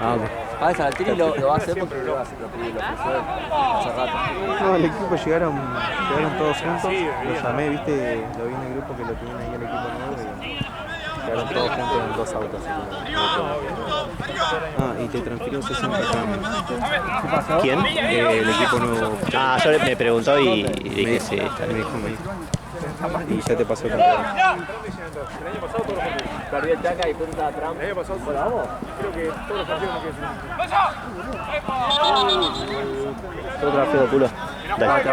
Ah, ok. Ah, Saltini lo va a hacer porque lo ofreció hace rato. No, el equipo llegaron todos juntos. Lo llamé, viste, lo vi en el grupo que lo tienen ahí el equipo nuevo. Y llegaron todos juntos en 2 autos. Ah, y te transfirió 60 gramos. ¿Quién? El equipo nuevo. Ah, yo me preguntó y dije sí, está Me bien. dijo. Y ya te pasó el contrato. El año pasado todos los partidos. Perdí el Chaca y después estaba Trump. El año pasado vamos. Creo que todos los partidos me quedé. Otro feo culo. Dale.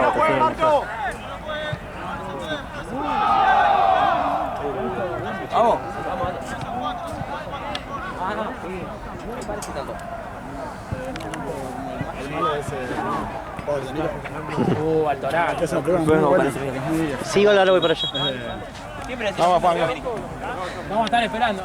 Vamos. Ah, no, sí. Me parece tanto. Altorán. Sigo largo y para allá. Vamos, Juan. Vamos a estar esperando.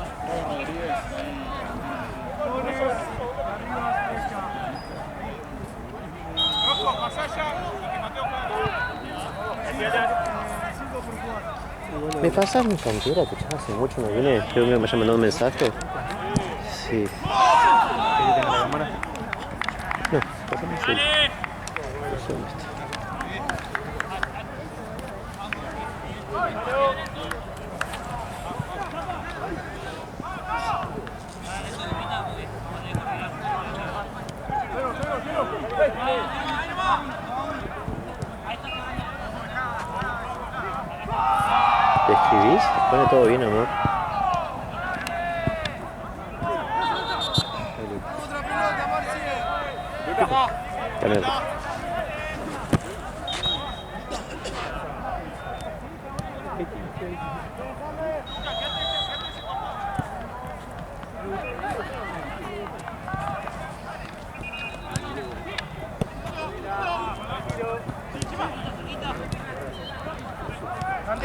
¿Me pasas mi cantera? Que ya hace mucho no viene. Creo que me haya mandado un mensaje. Sí. ¿Querés tener la cámara? No, pasame sí. ¿Dónde está? ¿Te escribís? Pone todo bien, amor. Cambiate.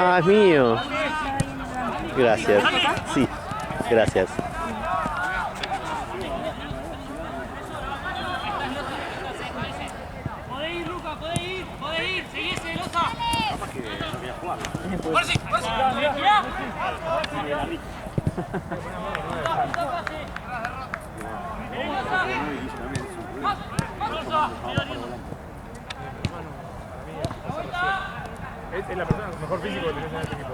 Ah, es mío. Gracias. Sí, gracias. Podés ir, Luca, podés ir, seguí ese, Loza. Es la persona mejor físico que tenés en este equipo.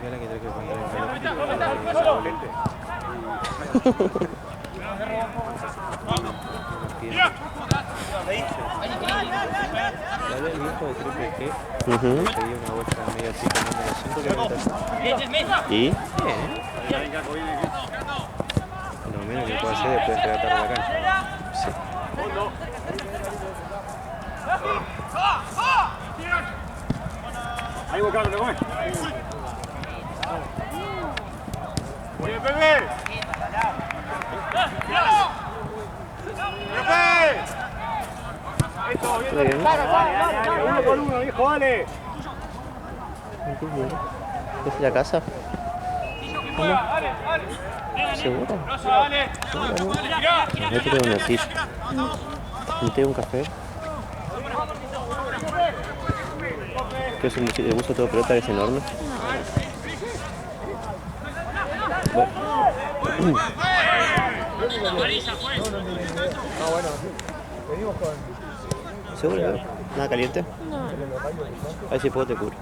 Mira que tenés que poner el viejo de Triple G. Pedí una bolsa medio así con número 5 que ¿Y? Bien. Lo menos que puedo hacer es después entregar tarde a la cancha. Sí. Ahí buscando, ¿me come? ¡Oye, Pepe! ¡Pepe! Esto, bien. Uno por uno, viejo, dale. ¿Es la casa? ¿Cómo? ¿Seguro? Me tiré una silla. ¿Me tiré un café? ¿Qué es un buzo todo pelota que es enorme? ¿Seguro? ¿Nada caliente? No. A ver si puedo te cubro.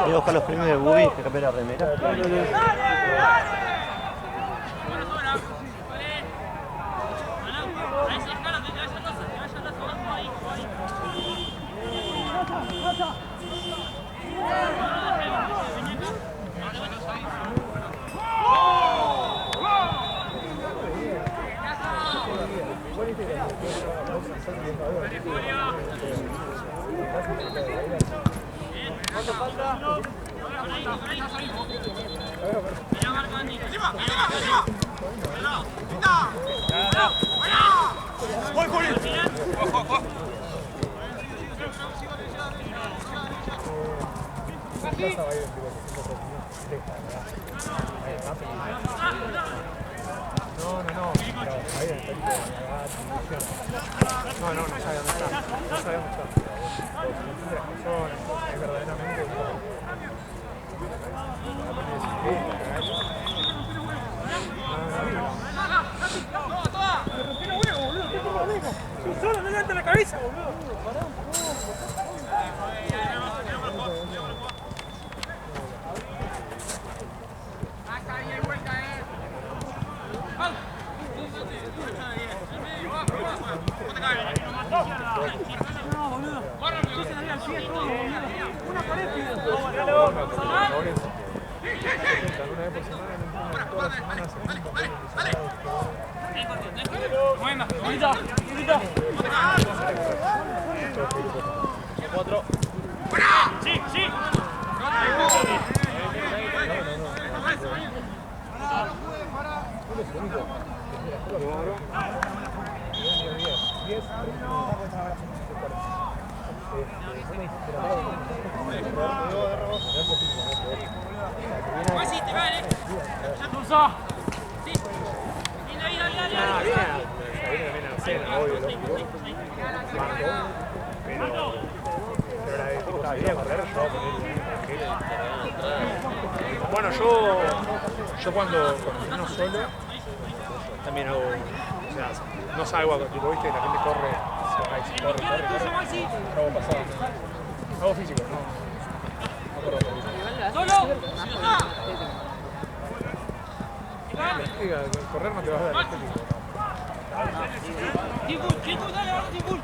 Voy a buscar los premios de Bubi, que cambié la remera. ¿Cuánto falta? ¡Voy, Juli! No. No, no sabe dónde está. No sabe dónde está. Es verdaderamente. Solo no levanta la cabeza, boludo. No, boludo. Yo se la vi al pie todo, boludo. Una pared, Una vez por semana, todas las semanas se Buena, bonita, bonita. Cuatro. Sí, sí. Así te vale. Ya cruzó. Sí. Dale, dale, dale. Bueno, yo cuando no solo, también hago, o sea, no salgo a tipo, viste, la gente corre, corre. No hago pasado. Hago físico, no corro. Solo. Correr no te vas a dar estético. Timbul, dale, vamos, Timbul.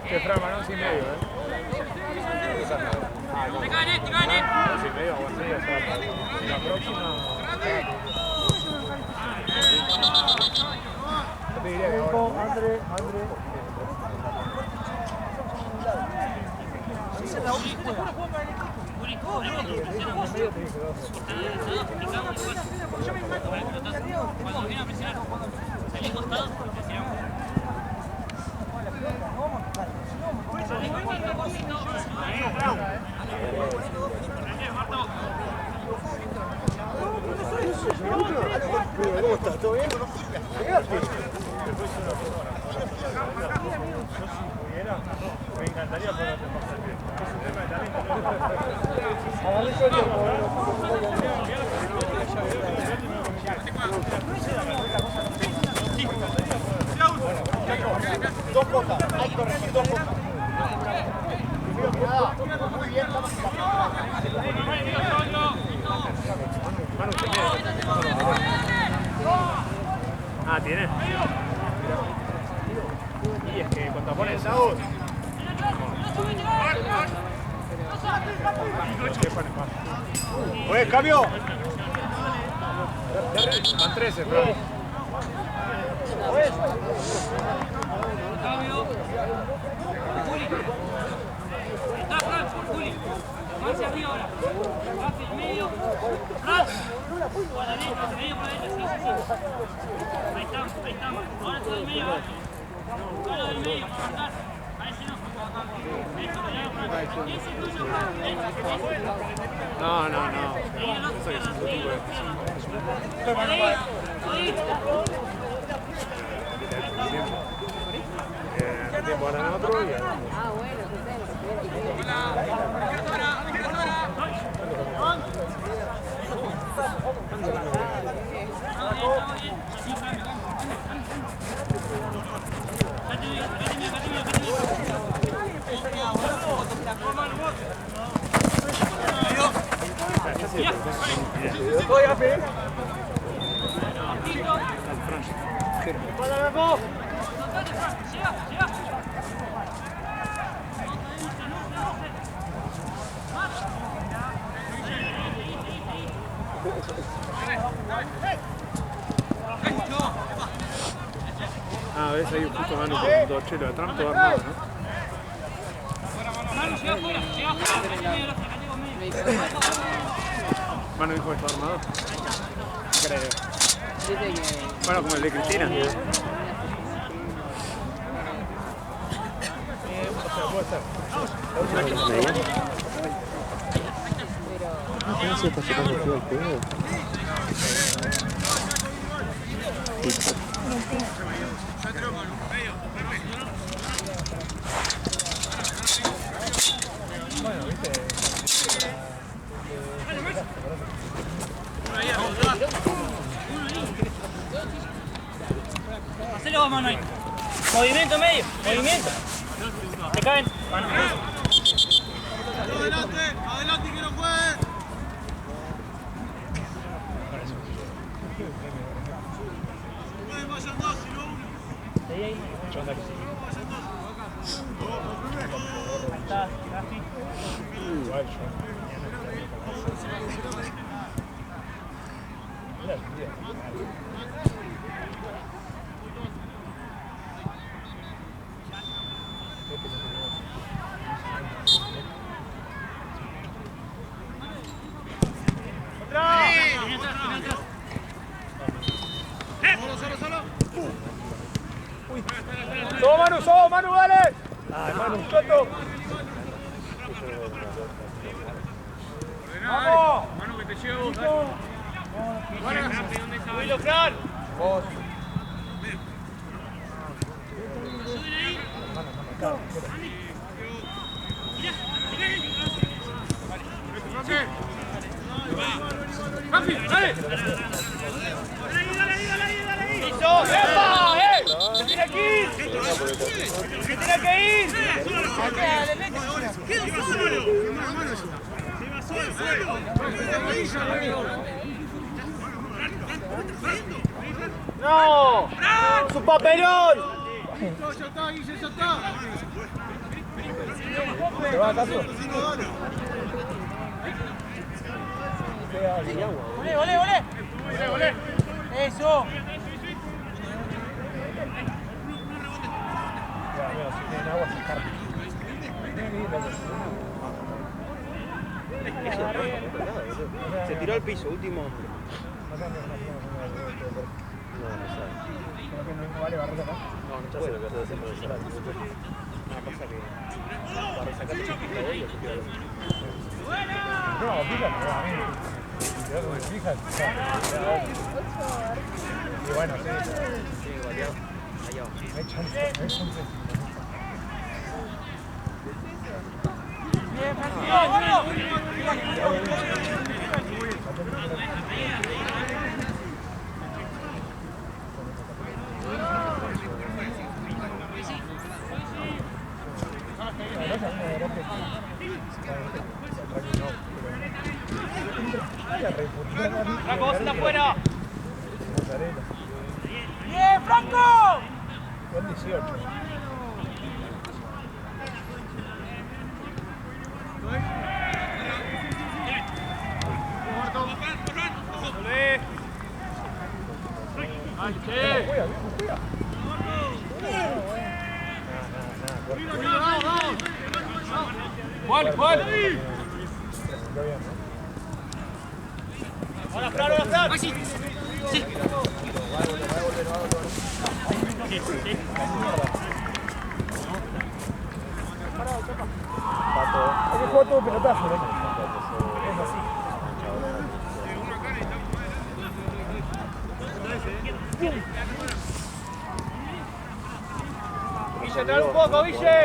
Que Fran, no, sin medio, Te gané, te gané. Sin medio, aguanté, o sea, la próxima. Yo te diría que ahora. André. Cuando viene a presionar, salí costado, presionamos. ¿Cómo estás? ¿Todo bien? Me encantaría poder pasar bien. Dos cosas, hay que corregir dos cosas. Primero que nada, muy bien, estamos en Ah, ¿tiene? Y es que cuando pones Saúl. Oye, cambio. Van 13, bro. Cambio. Juli. Está Fran, Juli. Más arriba ahora. Hacia el medio. Fran. Por la derecha, medio por la derecha. Sí. Ahí estamos. Ahora todo el medio abajo. Todo el medio para marcar. A ese no. Eso, ya, Fran. Ese es tuyo, Fran. No. Ahí el otro cierra. Ahí. Tiempo ahora en otro y a veces hay justo Manu con dos chelos de Trump todo armado, ¿no? Manu, llega afuera. Manu dijo que está armado. Creo. Bueno, como el de Cristina. Puede ser. ¿Cómo se está sacando el tío al pedo? pizza. Bueno, viste. Hacelo mano ahí. Movimiento medio, movimiento. Te caen. Mano. Adelante, adelante que no juegue. Vayan dos, si no uno. Ahí, ahí. Ahí está, Gaspi. Igual yo. Mira, tío. ¡Solo, Manu, dale! ¡Ah, Manu, Choto! ¡Vamos! Manu, que te llevo. ¡Subilo, Fran! Vos. ¡Rafi, dale! ¡Listo! ¡Epa! ¡Eh! ¡Se tiene que ir! ¡Se tiene que ir! ¡No! ¡Su papelón! Ya está, Guille, ya está. ¿Se va acaso? ¡Volé, volé, volé! ¡Volé! ¡Eso! Si tienen agua, se carga. Se tiró al piso, último hombre. No vale barrer acá. No, no puede. No, pasa que para sacar el chiquito de ellos, No, fíjate, a mí. Fíjate. Y bueno, sí. Allá. Hay chance. ¡Bien, Francisco! ¡Franco, vos estás afuera! ¡Bien, Franco! Son 18. ¡Juan! ¡Ahora, Fran! ¡Sí! ¡Sí! Hay que jugar todo pelotazo, ¿no? Es así. Guille, trae un poco, Guille.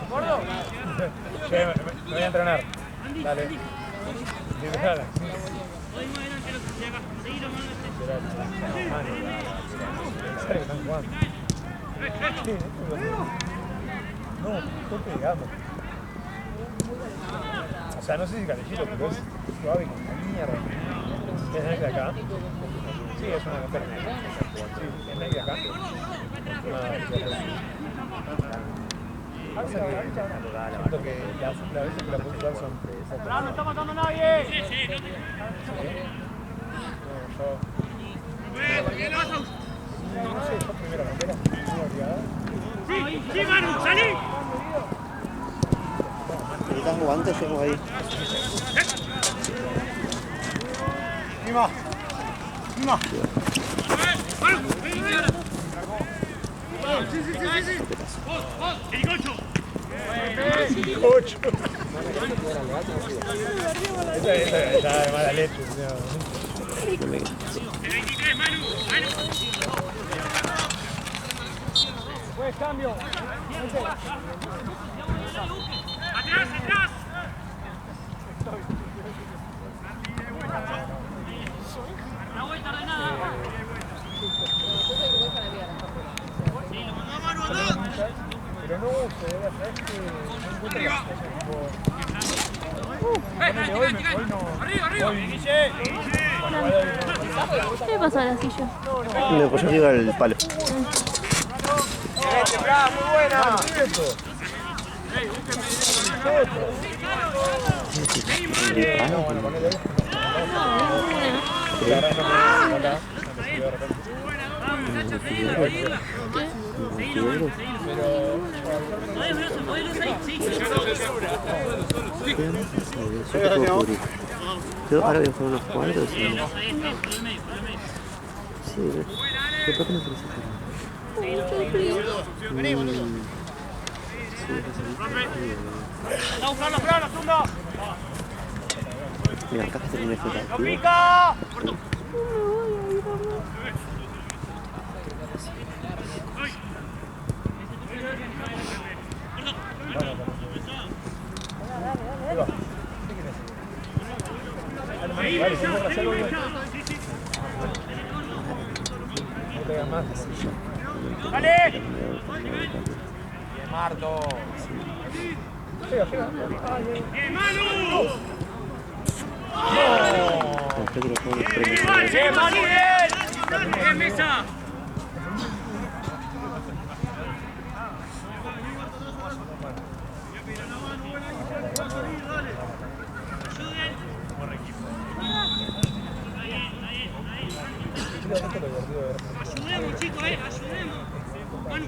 ¡Gordo! Me voy a entrenar. Dale. Hoy más adelante lo que se haga. Seguilo, mano. No, estoy pegando. O sea, no sé si Calillero, pero es suave como mierda. ¿Es Nike de acá? Sí, es una campera negra. Sí, ¿es Nike de acá? Pasa que siento que las veces que la puedo usar son... ¡No está matando a nadie! Sí, sí, no te... No sé, yo primero campera, muy olvidada. ¿Estás jugando? Llego ahí. Mima. Mima. Ocho. Esa de mala leche. No me... Pues cambio. ¡Atrás, atrás! La vuelta ordenada. Pero no, se debe hacer que no encuentre las cosas tipo... hoy no... ¡Arriba, arriba! ¿Qué le pasa a la silla? Me apoyó arriba el palo. Muy buena. Yo ahora voy a jugar unos cuantos. Sí, ¿por qué no mira, acá se termina este partido. ¡Pica! ¡Dale! Marto. ¡Bien, Manu! Creo que lo juego los premios. ¡Bien, Manu, bien! ¡Bien, Mesa! Ayudemos, chicos, ayudemos. Manu.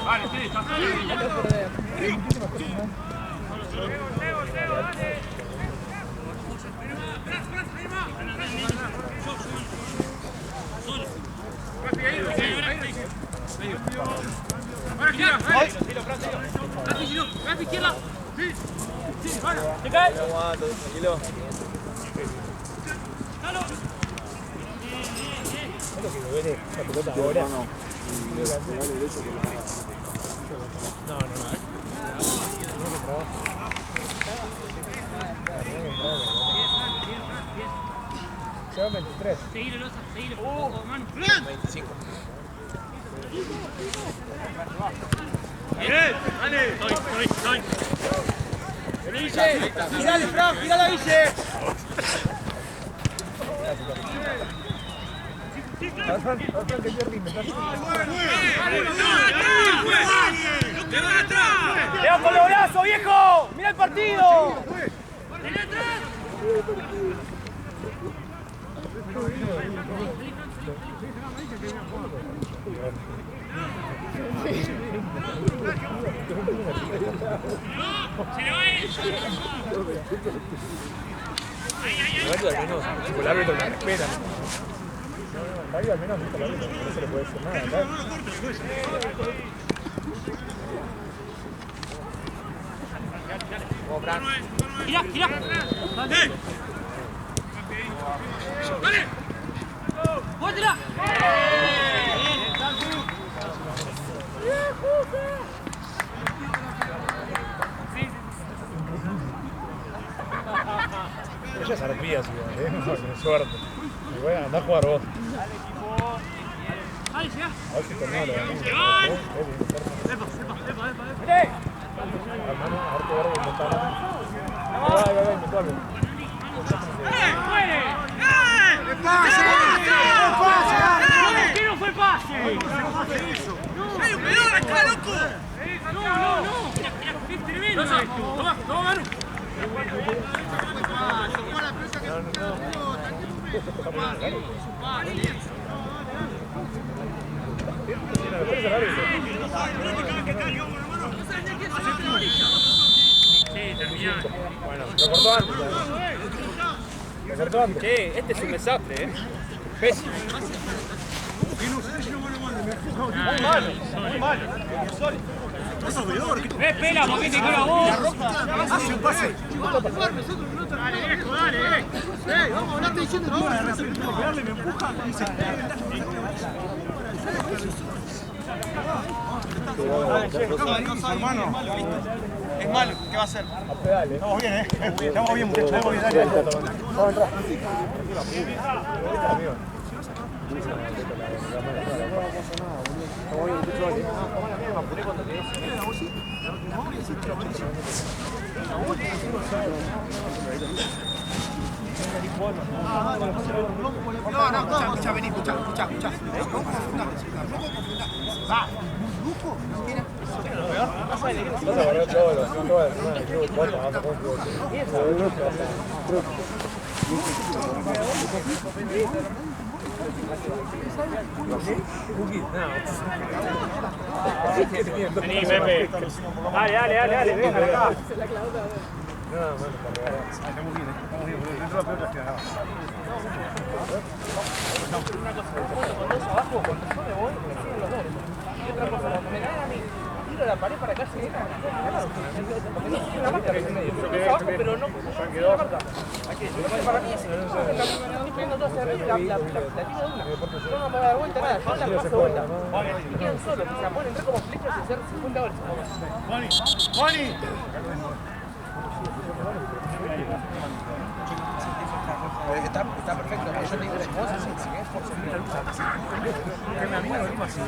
Vale, sí, está ahora gira, Rafi, izquierda. Sí, ahora. ¿Te cae? Tranquilo. ¡Dalo! Es lo que me duele la pelota ahora. No. Se va 23. Seguile, Loza, seguile. Manu. 25. Bien, dale. Estoy. Ville, girale, Fran, girala, Ville. ¡Le da con los brazos, viejo! ¡Mira el partido! Al menos, tipo, el árbitro la respeta. Ahí al menos el árbitro no se le puede decir nada. Gira. Dale. ¡Bótela! Ella es arpía, con suerte. Y bueno, andá a jugar vos. Dale, llega. A ver si torneo lo ganamos. ¡Epa! Hermano, a ver qué verbo inventaron. Va, inventó algo. ¡Muere! ¡Qué pase! ¡Qué pase! ¿Qué no fue pase? ¡Hay un peor acá, loco! No. Mira, es tremendo esto. Toma, Manu. Bueno, lo cortó antes. Lo cortó antes. Che, este es un desastre, Pésimo. Muy malo, muy malo. Pela, ¿por qué te queda vos? Hace un pase. Dale, viejo, dale. Vamos a hablarte diciendo no. Pegarle, me empuja. Hermano, es malo, ¿qué va a hacer? Estamos bien, Estamos bien, muchachos. Estamos bien, dale. No, escucha, vení, escucha. Va. Vení, Pepe. Dale, ven acá. Estamos bien, dentro de la pelota queda nada. Tiro la pared para acá, pero no. Para mí es estoy pegando todo hacia arriba y la tiro de una. Yo no me voy a dar vuelta nada, yo la paso vuelta. Y quedan solos, se ponen re como flechas y hacer 50 goles. ¡Moni! Está perfecto, yo te digo las cosas, si es por seguir la lucha. Que me amigo lo así.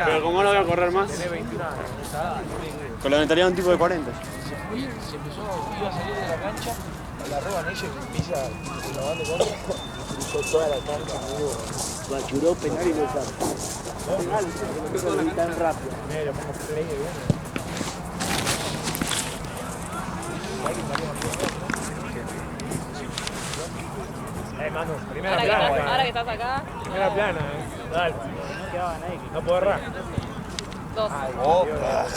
Pero como no voy a correr más, con la mentalidad de un tipo de 40. Se empezó, iba a salir de la cancha, la roban ellos y empieza la banda de contra. Cruzó toda la cancha, amigo. Bachuró penal y lo sacó. Penal, que lo tan rápido. Mira, pongo play de uno. Manu, primera plana. Ahora que estás acá. Primera plana, Dale. No puedo errar. 2.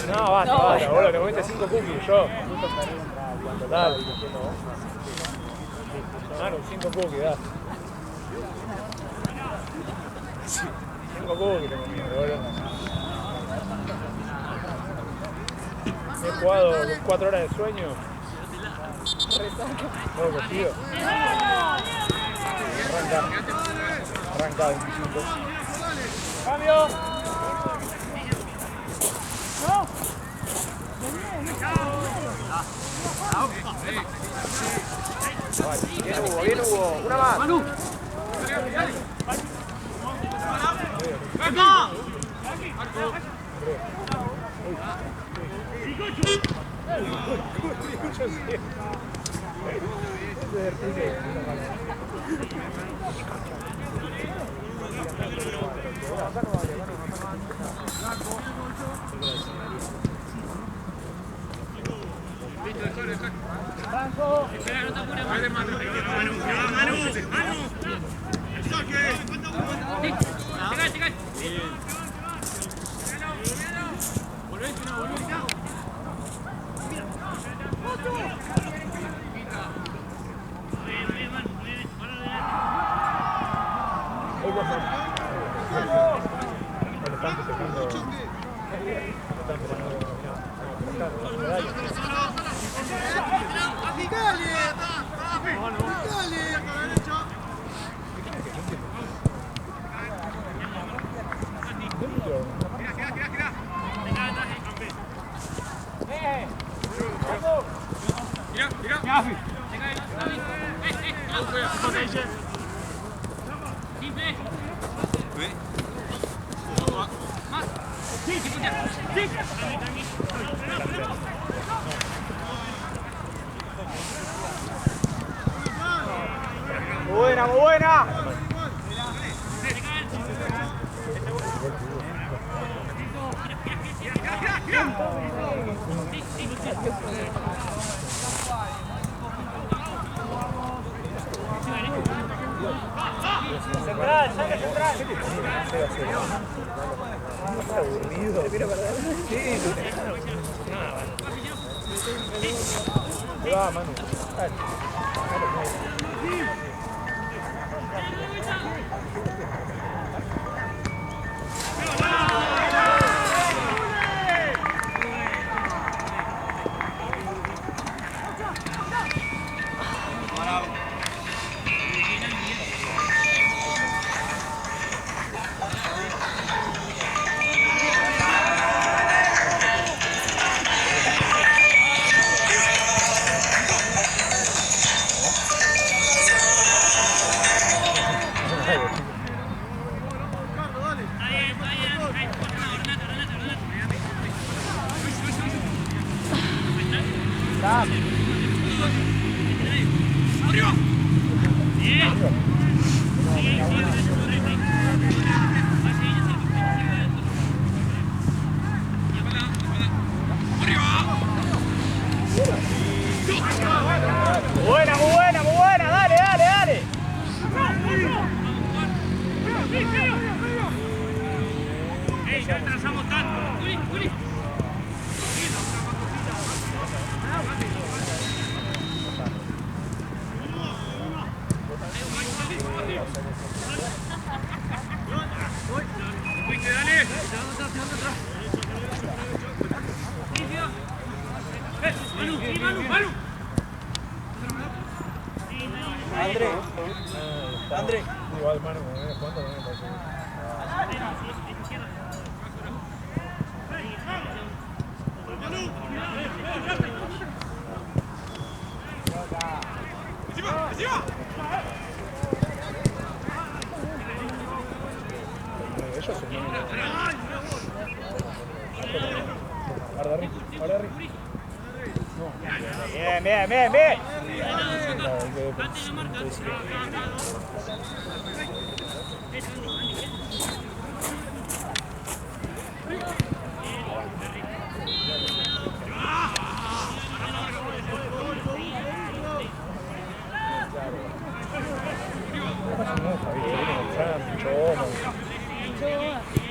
No, basta, boludo. Te comiste 5 cookies, yo. Dale. Manu, 5 cookies, dale. 5 cookies te comí, boludo. He jugado 4 horas de sueño. Todo cogido. Arranca 25. ¡Cambio! ¡No! Bien Hugo, una más. ¡Manu! Buena, muy buena. Central, saca central. Está aburrido. Sí. Va, Manu. Dale. Buena, muy buena, muy buena. Dale, dale, dale. Ya atrasamos tanto. Juli, Juli. Dale. Manu, sí, Manu, Manu. André. Igual, Manu, ¿cuánto me parece? Ellos son Guarda Ricky. Bien, bien, bien, bien.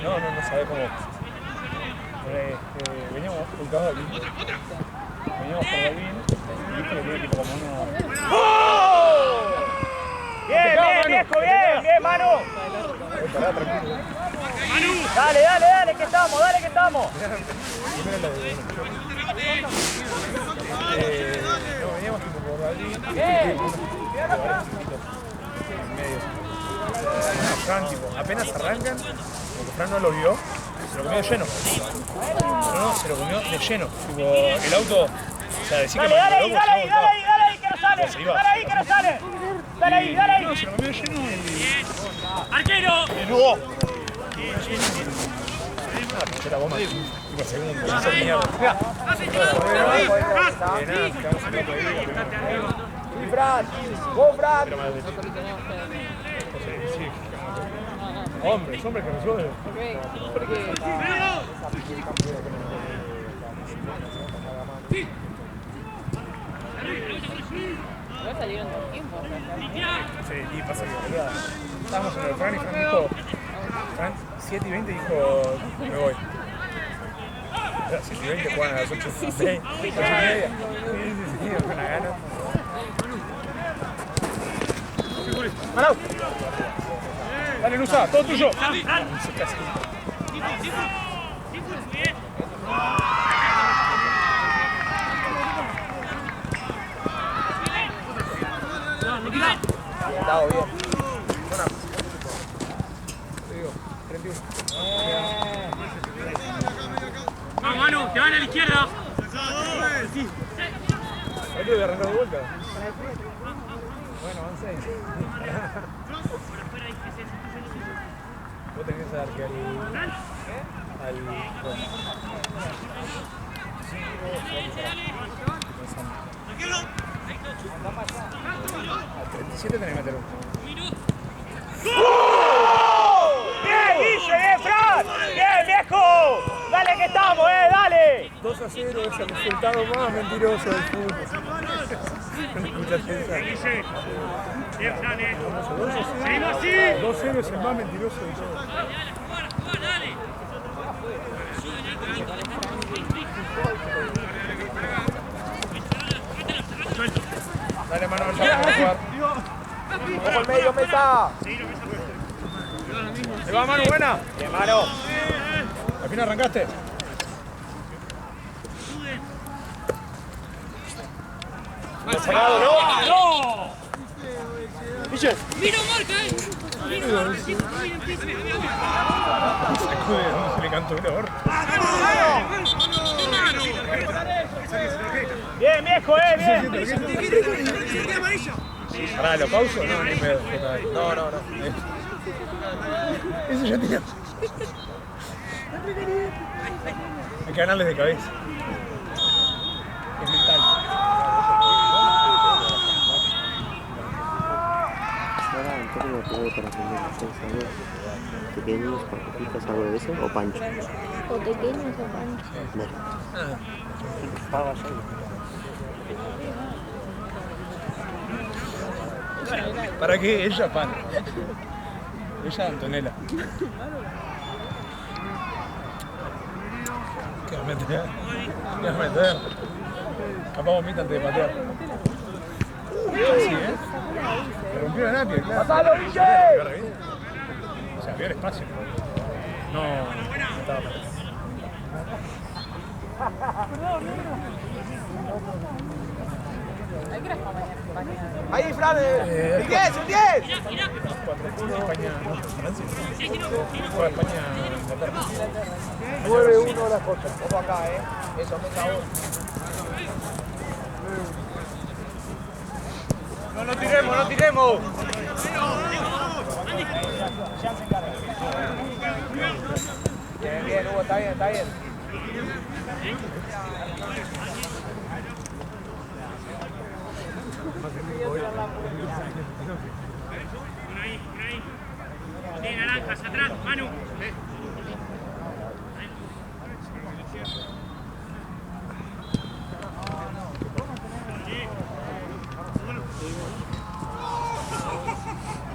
No sabe cómo. Veníamos juntados aquí. Veníamos por Balvin y viste que tiene tipo como uno. ¡Oh! Bien, bien, viejo, bien, bien, Manu. Pará, tranquilo. Dale, dale, dale, que estamos, dale, que estamos. No, veníamos tipo por Balvin. Bien. En medio. Fran, tipo, apenas arrancan, porque Fran no lo vio, se lo comió de lleno. No, se lo comió de lleno. Tipo, el auto, o sea, decía que Dale, dale ahí, dale ahí, dale ahí, dale ahí, que no sale. Dale ahí, que no sale. Dale ahí, dale ahí. No, se lo comió de lleno y... ¡Arquero! ¡Y luego! Era bomba, tipo, segundo, eso mierda. está. Nada, quedamos en otro día. Y Fran, vos Fran. Sí, hombres que resuelven. No salieron del tiempo. Sí, y pasa que boluda. Estábamos en el Fran y Fran dijo. Fran 7 y 20 dijo, me voy. 7 y 20 juegan a las 8 y 6, 8 y media. Sí, con la gana. ¡Marau! Dale, Nusa, todo tuyo. Estado bien. Te digo, 31. Vamos, Manu, te van a la izquierda. Ahí te voy a arrancar de vuelta. Bueno, avancé. Vos tenés que saber que al 37 tenés que meter uno. ¡Bien, Guille! ¡Bien, Fran! ¡Bien, viejo! ¡Dale que estamos, dale! 2-0 es el resultado más mentiroso del fútbol. No escuchaste esa. Bien, Fran, 2-0. seguimos así. 2-0 es el más mentiroso de todos. Dale. Dale, mano, vamos a jugar. ¡Ojo al medio, mesa! ¿Te va, Manu? Buena. ¡Bien, mano! Al fin arrancaste. ¡Pegado, no! ¡No! ¡Guille! ¡Mira, marca, Se le cantó el orto. ¡Bien, viejo, bien! Pará, ¿lo pauso? No, ni pedo. No. Eso ya tenía. Hay que ganarles de cabeza. Es mental. Ahora, ¿en qué me puedo para aprender a hacer sabor? ¿Pequeños, papitas, algo de eso? ¿O pancho? O pequeños o panchos. Dale. ¿Para qué? Ella pan. Ella Antonella. ¿Qué vas a meter? ¿Qué vas a meter? Capaz vomita antes de patear. Así, ¿eh? Me rompió la napia, claro. ¡Pasalo, Guille! O sea, vio el espacio. No estaba para eso. Ahí, Fran, el 10, el 10. 4-1 España, no, Francia. Juega España, Inglaterra. 9-1 las cosas. Ojo acá, Eso, meta vos. No tiremos. Bien, Hugo, está bien. Tiene naranjas atrás, Manu.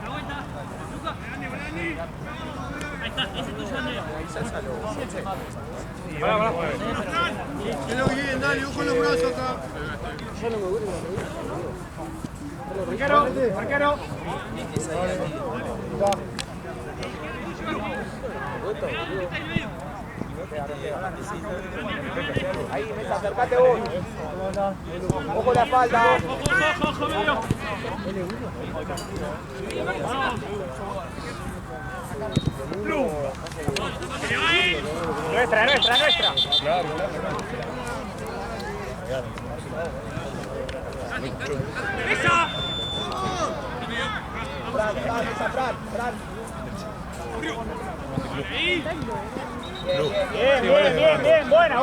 La vuelta, Lucas. Ahí está, ese es tuyo, Andrea. Que lo bien, dale, ojo los brazos acá. Arquero. Ahí, Mesa, acercate vos. Ojo la espalda. Ojo, medio. Nuestra. Claro. ¡Esa! Fran. Sí, Bien, buena.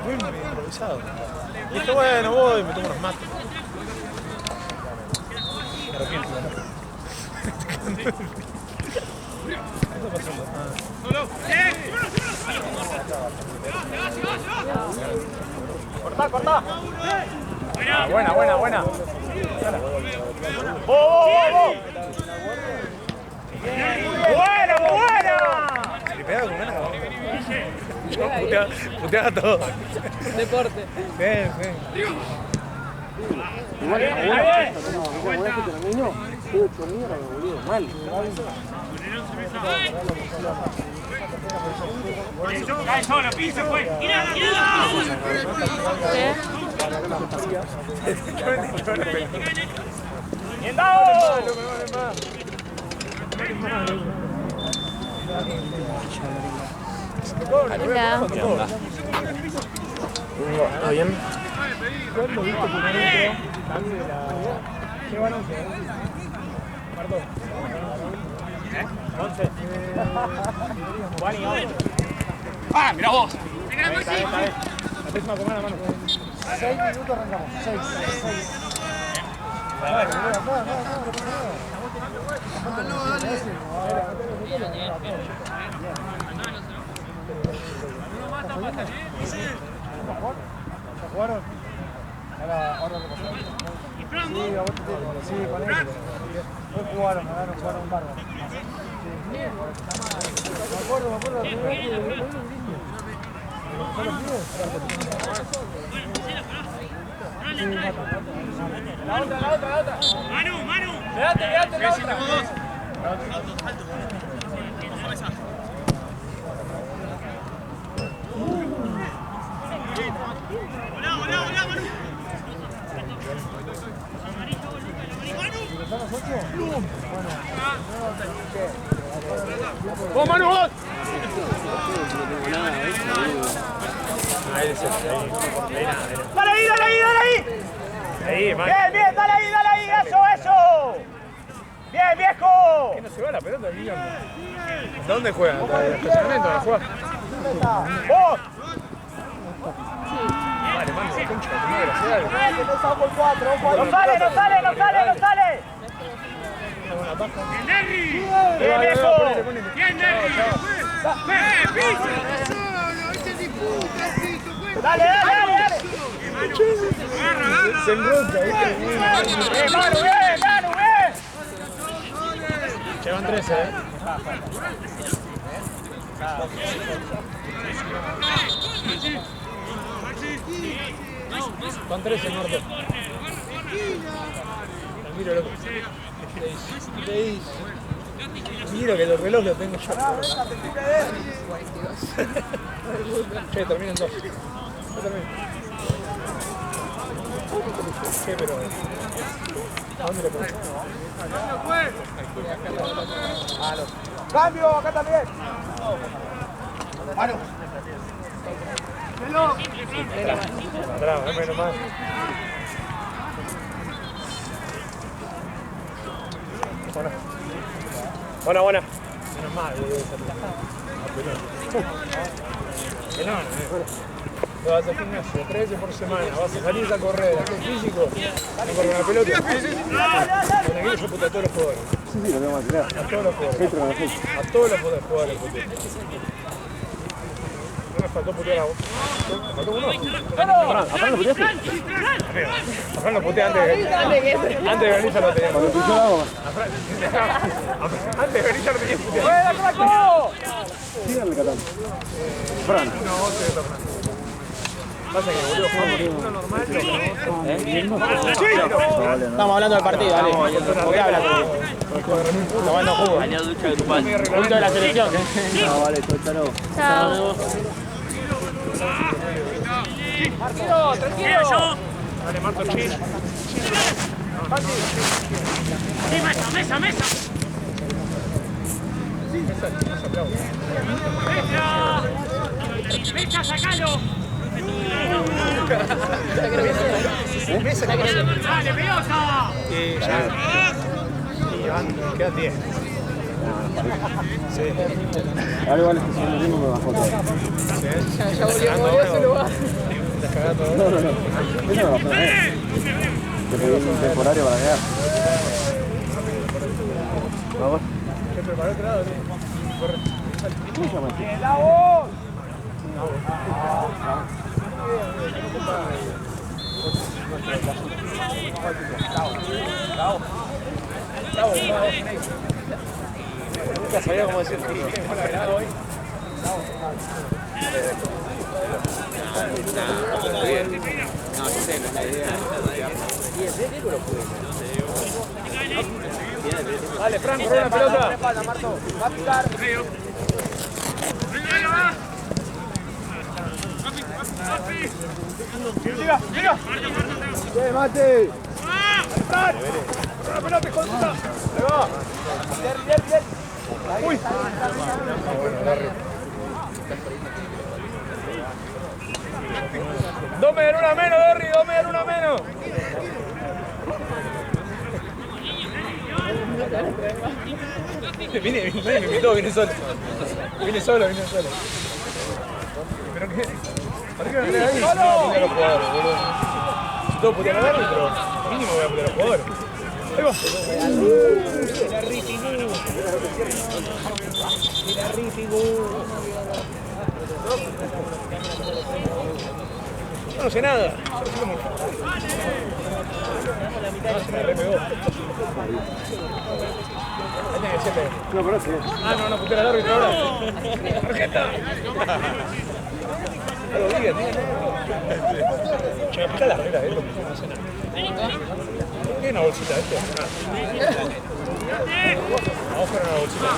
Muy improvisado. Y dije, bueno, voy, me tomo unos mates. Me arrepiento, Cortá, cortá. Buena, buena, buena. ¡Vos! ¡Buena, buena! Le pegaba con ganas. Puteaba todo. Deporte. Bien, bien. Igual, alguna vez que termino, estoy 8 mierda, boludo, mal. Cae solo, piso, pues. ¡Tirala! ¡Bien dado! Hola. ¿Todo bien? ¿Cuándo viste tu momento de la... ¿Qué van 11? Marto. 11. Juan y 11. ¡Ah, mira vos! La próxima comida, mano. 6 minutos arrancamos. 6. ¿Jugaron? Ahora repasaron. Sí, a vos te tengo. Sí, con él. Hoy jugaron bárbaro. Sí. Me acuerdo la primera vez que le La otra. ¡Manu! Quédate, la otra. ¡Hola, Manu! ¡Vos, Manu, vos! ¡Dale ahí! Ahí, man. Bien, dale ahí, eso. Bien, viejo. ¿Qué no se va la pelota aquí? ¿Dónde juegan? ¿En el estacionamiento la juega? Vos. Vale, mano, concha, tu madre, gracias. No sale. ¡Bien, Nerry! Bien, viejo. ¡Bien, Nerry! ¡Piso! Dale. Se enroca, ¿viste? Bien, Manu, bien. Llevan 13, Van 13, Norte. Miro, loco. Miro que el reloj lo tengo yo. Che, terminan 2. Yo termino. Che, pero... ¿A dónde le pongo? Cambio, acá también. Manu. Atrás, menos más. Buena. Menos mal, boludo. Vas al gimnasio 3 veces por semana, vas a salir a correr, a hacer físico, no correr una pelota. Con aquello yo puto a todos los jugadores. Sí, lo tengo que tirar. A todos los jugadores. A todos los jugadores puteé. No me faltó putear a vos. ¿Me faltó uno? ¿Aparte lo puteaste? Afran lo puteé antes de Galicia lo tenía. Cuando pilló la goma. Antes de Galicia lo tenía puteado. ¡Buena, craco! Síganle, Catán. Fran. No, se está Fran. Pasa que boludo jugamos normal. Estamos hablando del partido, dale. ¿Por qué hablas? Tomando jugo. Punto de la selección. No, vale, chau. Chao. Tranquilo. Dale, Marto, chill. ¡Mesa! ¡Mesa, sacalo! ¡Dale, pelota! Quedan 10. Sí. Ahora igual, si no tengo me bajó todo. Ya volvió a su lugar. cagando. No. Eso no pasó una vez. Te pedí un temporario para quedar. Vamos. ¿Qué preparó otro lado? Corre. ¿Cómo se llama este? Nunca sabía cómo decir que hoy. No, yo sé, la idea. Dale, Fran, corre una pelota. Va a picar. Llega. ¡Mate! Fran, corre una pelota, hijo de puta. Ahí va. Bien. Uy. Dome en una menos, Derry, dome en una menos. Vine, me invitó, vine solo. Vine solo. ¿Pero qué? ¿Para qué me quedé ahí? Si no voy a putear a los jugadores, boludo. Si todo putear al árbitro, mínimo voy a putear a los jugadores. Ahí va. No sé nada. Se me repegó. No conoce. No, putear al árbitro ahora. ¡Tarjeta! Algo diga, tío. Che, me pica la regla, no hace nada. ¿Qué es una bolsita esto? Vamos para una bolsita.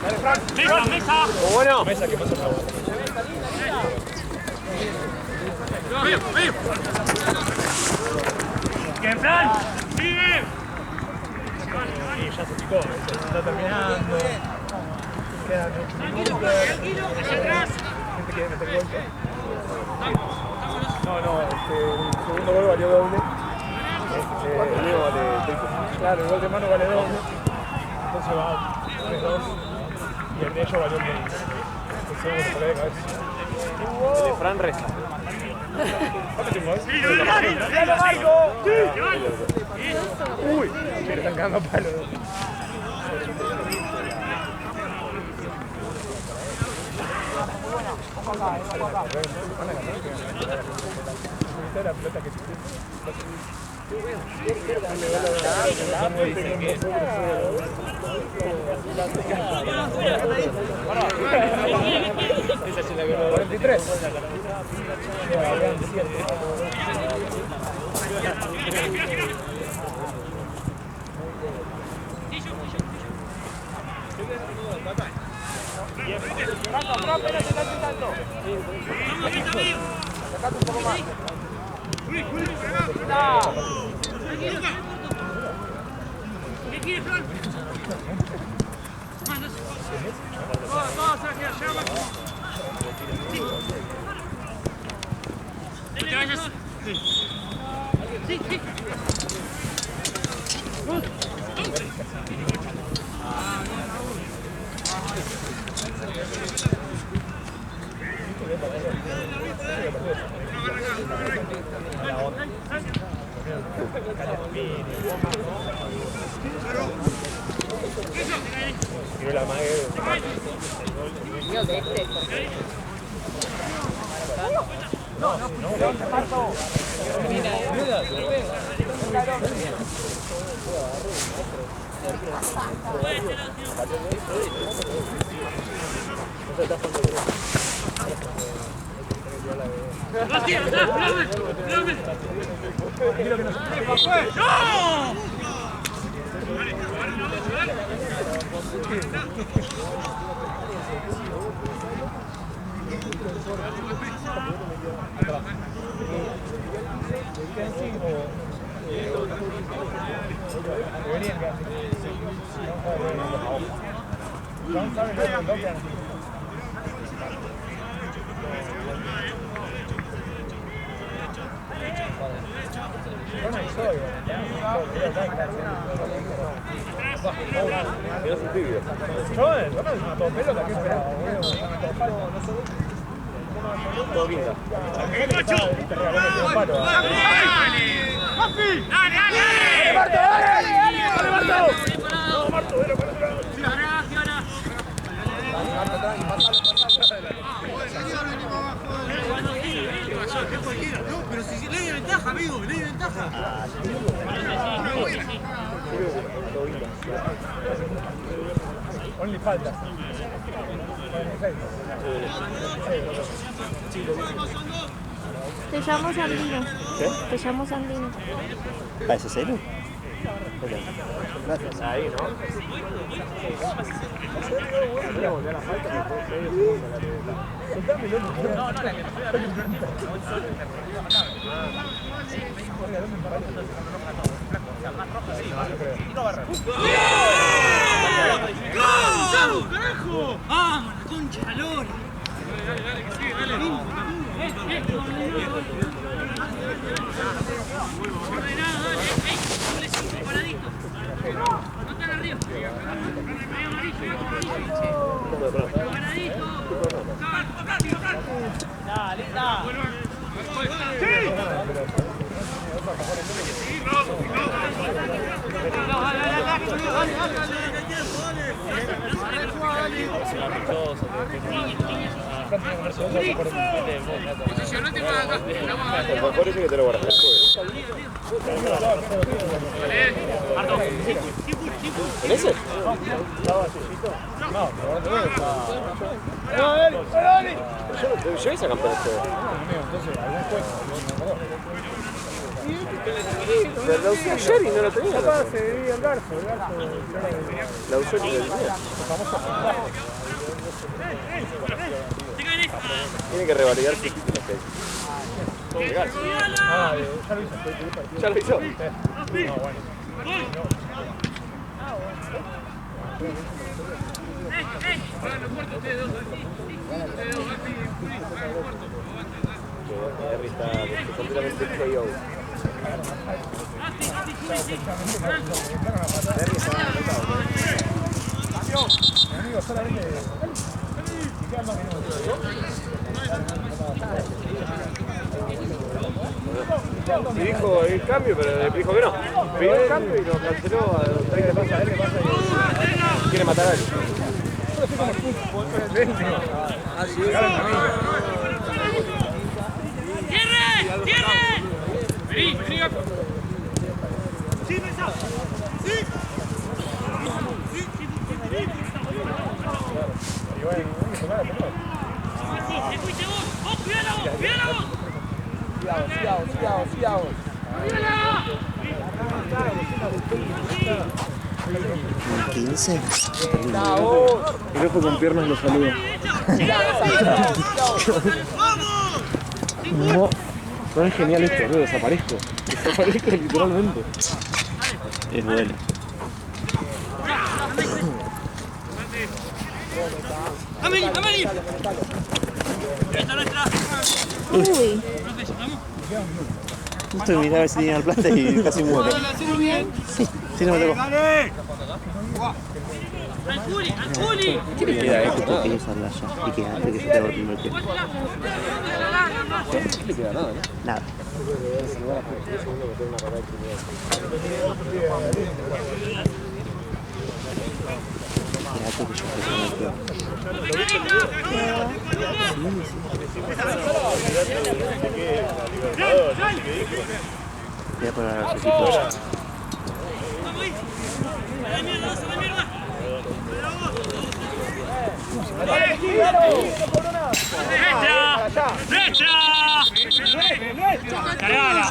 Dale, Frank. Mesa. Bueno. Mesa, ¿qué pasa? ¡Que Fran! ¡Sigue! Sí, ya se picó, se está terminando. Quedan 8 minutos. Hacia atrás. Gente quiere meter golpe. No, el segundo gol valió doble. El mío vale triple. Claro, el gol de mano vale doble. Entonces va 3-2. Y el de ellos valió el segundo por ahí de cabeza. El de Fran resta. ¿Cuánto tiempo es? ¡Dale, Marco! Uy, le están cagando a palo. La pelota que esa es la 43. Sacate un poco más. ¿Qué quiere, Fran? Todos hacia allá, Marco. No te vayas. Sí. Tiró la mague. Bueno, soy. Yo no es una todo pelota, ¿qué esperaba? Todo quinta. Pero si le dio ventaja, amigo, le dio ventaja. Only falta. Te llamo Sandino. ¿Qué? Te llamo Sandino. ¿Ah, ese cero? Ok. Gracias. Ahí, ¿no? ¡Vamos, carajo! ¡Vamos, la concha de la lora! Dale, que sigue, dale. Paradito. No tan arriba. Medio amarillo. Paradito. Dale, dale. Por eso que te lo guardas después. ¿En ese? No, yo hice campeonato. Pero la usé ayer y no la tenía. El garfo. La usé y la tenía. Tiene que revalidar si legal. Ah, ya lo hizo. ¿Ya lo hizo? No, bueno. Henry está completamente KO. Henry está anotado. Amigo, solamente... Y dijo el cambio, pero dijo que no. Pidió el cambio y lo canceló a los 30 pasos. A ver qué pasa y quiere matar a alguien. ¡Cierre! ¡Cierre! Vení, vení, Gato. ¡Sí, Mesa! ¡Sí! ¡Te fuiste vos! ¡Vos, cuidala vos! ¡Cuidala vos! Sigamos. ¡Cuidala! 15. El ojo con piernas lo saluda. No, no es genial esto, boludo, desaparezco. Desaparezco literalmente. Es duele. ¡Ameli! ¡Ameli! ¡Esta nuestra! Uy. Justo miraba a ver si tenía el plata y casi muero. Sí, no me tocó. ¡Al Juli! ¡Al Juli! ¿Qué le queda a esto? Porque quería usarla ya. Y quedaste que se te va el primer tiempo. No le queda nada, ¿no? Nada. Quédate que yo te voy a poner a ver si ¡A la mierda! ¡A la mierda! ¡Derecha! ¡Cargala!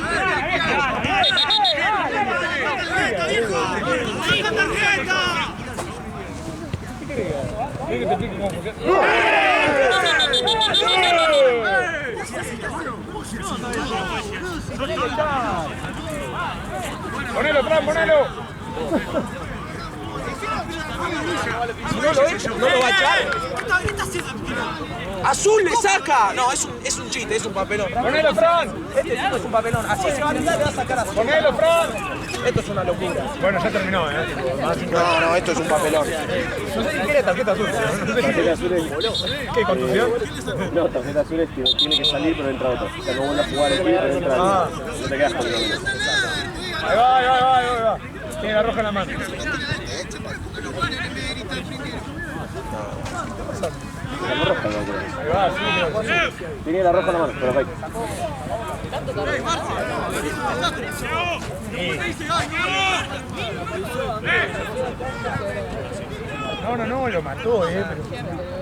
¡Ponelo atrás, ponelo! Si no lo he hecho, no lo va a echar. ¡Azul le saca! No, es un chiste, es un papelón. ¡Ponelo, Fran! Este tipo es un papelón. Así se va a le va a sacar azul. ¡Ponelo, Fran! Esto es una locura. Bueno, ya terminó, No, esto es un papelón. No sé si quiere tarjeta azul. Tarjeta azul es... ¿Qué, contusión? No, tarjeta azul es que tiene que salir pero entra otro. O sea, no vuelve a jugar el tío pero entra otro. No te quedas con el otro. Ahí va. Tiene la roja en la mano. La roja no, creo. Ahí va, sí. Tiene la roja en la mano, pero perfecto. No, lo mató, pero...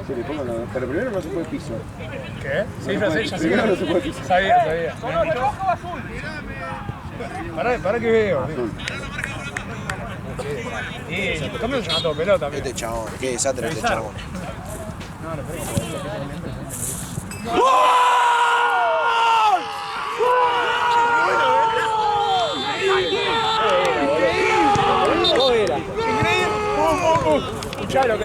Sí, le pongo la... Pero primero no se fue el piso. ¿Qué? Sí, ya sé. Primero no se fue el piso. Sabía. Pará que veo. Azul. Y también se mató pelota. Este chabón, qué desastre este chabón. Escuchá lo que